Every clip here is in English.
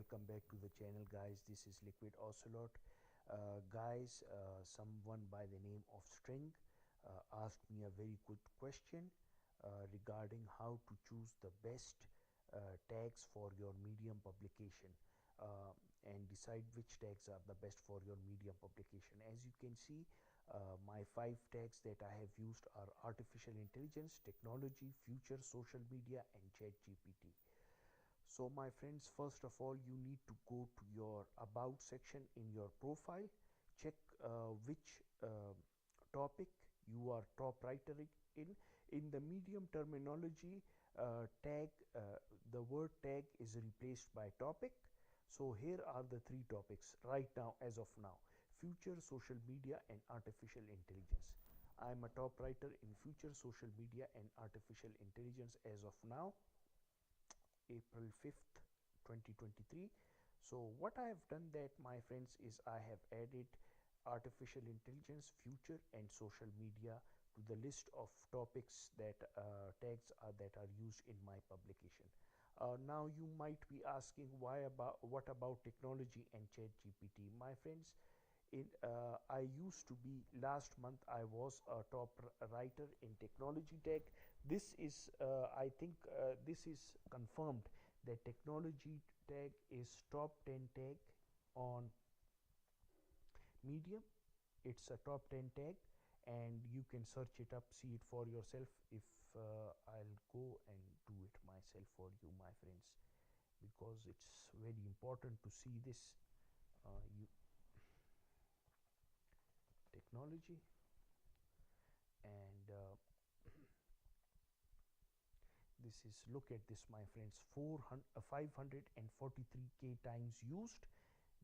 welcome back to the channel, guys. This is LiquidOcelot. Guys, someone by the name of String asked me a very good question regarding how to choose the best tags for your Medium publication and decide which tags are the best for your Medium publication. As you can see, my 5 tags that I have used are artificial intelligence, technology, future, social media, and ChatGPT. So my friends, first of all, you need to go to your about section in your profile, check which topic you are top writer in the Medium terminology. The word tag is replaced by topic. So here are the 3 topics right now, as of now: future, social media, and artificial intelligence. I am a top writer in future, social media, and artificial intelligence as of now, April 5th 2023. So what I have done, that my friends, is I have added artificial intelligence, future, and social media to the list of topics that tags that are used in my publication. Now you might be asking, what about technology and ChatGPT? My friends, I used to be, last month I was a top writer in technology tag. This is I think this is confirmed that technology tag is top 10 tag on Medium. It's a top 10 tag, and you can search it up, see it for yourself. If I'll go and do it myself for you, my friends, because it's very important to see this. Technology, and this is, look at this, my friends, 543k times used.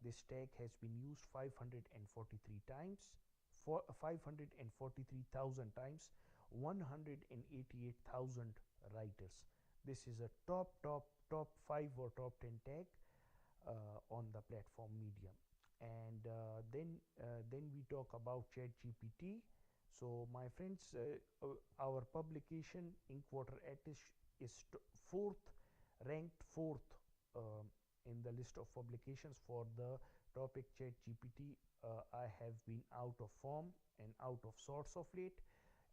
This tag has been used 543 times, for 543,000 times, 188,000 writers. This is a top 5 or top 10 tag on the platform Medium. And then we talk about ChatGPT. So my friends, our publication Inkwater Etish is ranked fourth in the list of publications for the topic ChatGPT. I have been out of form and out of sorts of late,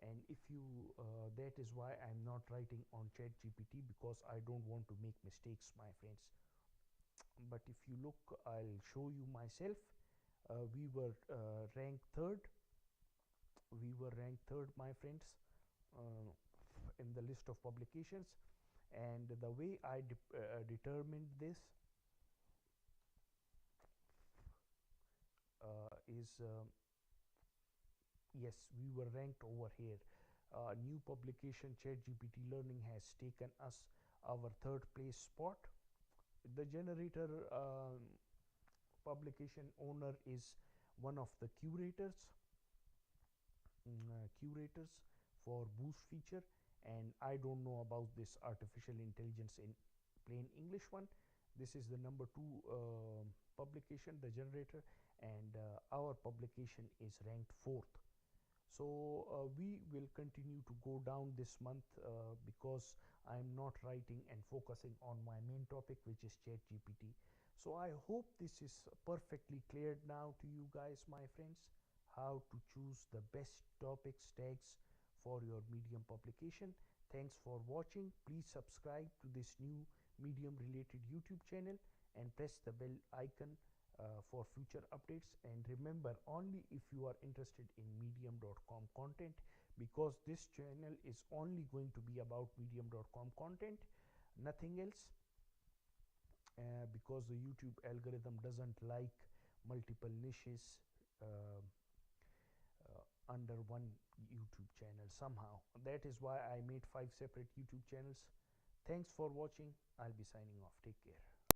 and if you that is why I'm not writing on ChatGPT, because I don't want to make mistakes, my friends. But if you look, I'll show you myself. We were ranked third. My friends, in the list of publications. And the way I determined this is, yes, we were ranked over here. New publication ChatGPT Learning has taken us our 3rd place spot. The generator publication owner is one of the curators for boost feature, and I don't know about this artificial intelligence in plain English one. This is the number 2 publication, the generator, and our publication is ranked 4th. So we will continue to go down this month because I'm not writing and focusing on my main topic, which is ChatGPT. So I hope this is perfectly cleared now to you guys, my friends, how to choose the best topics tags for your Medium publication. Thanks for watching. Please subscribe to this new Medium related YouTube channel and press the bell icon for future updates. And remember, only if you are interested in medium.com content, because this channel is only going to be about medium.com content, nothing else, because the YouTube algorithm doesn't like multiple niches under one YouTube channel somehow. That is why I made 5 separate YouTube channels. Thanks for watching. I'll be signing off. Take care.